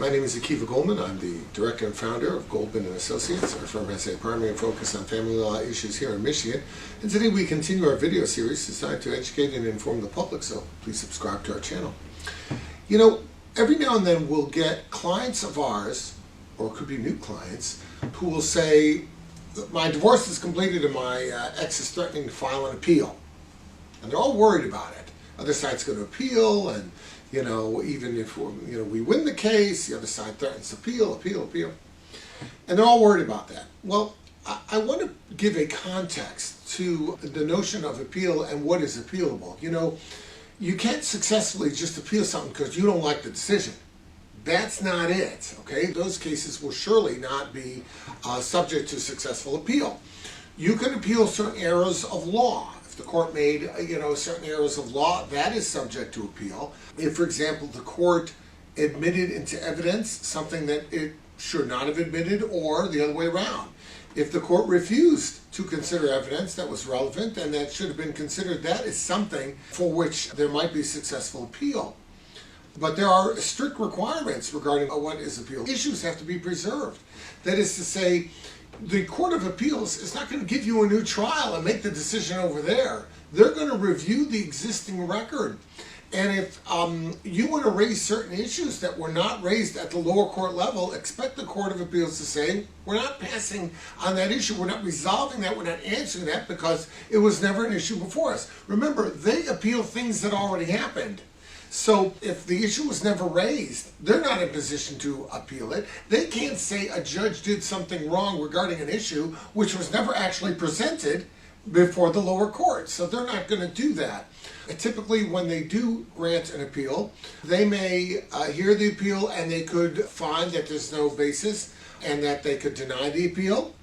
my name is Goldman. I'm the director and founder of Goldman and Associates. Our firm has a primary focus on family law issues here in Michigan. And today we continue our video series designed to educate and inform the public, so please subscribe to our channel. You know, every now and then we'll get clients of ours, or it could be new clients, who will say, my divorce is completed and my ex is threatening to file an appeal. And they're all worried about it. Other side's going to appeal, and even if we win the case, the other side threatens to appeal. And they're all worried about that. Well, I want to give a context to the notion of appeal and what is appealable. You can't successfully just appeal something because you don't like the decision. That's not it, okay? Those cases will surely not be subject to successful appeal. You can appeal certain errors of law. If the court made, certain errors of law, that is subject to appeal. If, for example, the court admitted into evidence something that it should not have admitted, or the other way around. If the court refused to consider evidence that was relevant and that should have been considered, that is something for which there might be successful appeal. But there are strict requirements regarding what is appeal. Issues have to be preserved. That is to say, the Court of Appeals is not going to give you a new trial and make the decision over there. They're going to review the existing record. And if you want to raise certain issues that were not raised at the lower court level, expect the Court of Appeals to say, we're not passing on that issue, we're not resolving that, we're not answering that because it was never an issue before us. Remember, they appeal things that already happened. So if the issue was never raised, they're not in position to appeal it. They can't say a judge did something wrong regarding an issue which was never actually presented before the lower court. So they're not going to do that. And typically when they do grant an appeal, they may hear the appeal and they could find that there's no basis and that they could deny the appeal.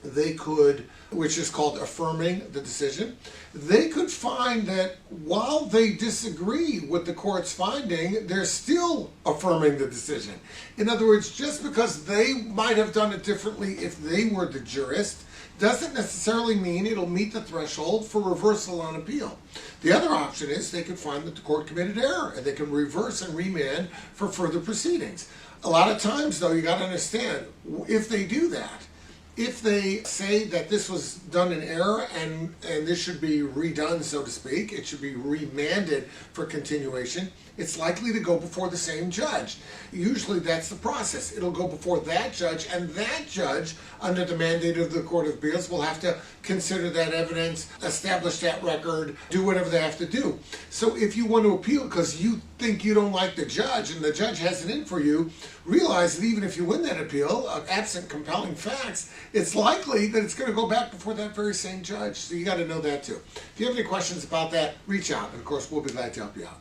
They could, which is called affirming the decision. They could find that while they disagree with the court's finding, they're still affirming the decision. In other words, just because they might have done it differently if they were the jurist, doesn't necessarily mean it'll meet the threshold for reversal on appeal. The other option is they could find that the court committed error and they can reverse and remand for further proceedings. A lot of times, though, you got to understand, if they do that, if they say that this was done in error and this should be redone, so to speak, it should be remanded for continuation, it's likely to go before the same judge. Usually that's the process. It'll go before that judge, and that judge, under the mandate of the Court of Appeals, will have to consider that evidence, establish that record, do whatever they have to do. So if you want to appeal because you think you don't like the judge and the judge has it in for you, realize that even if you win that appeal, absent compelling facts, it's likely that it's going to go back before that very same judge. So you got to know that too. If you have any questions about that, reach out, and of course we'll be glad to help you out.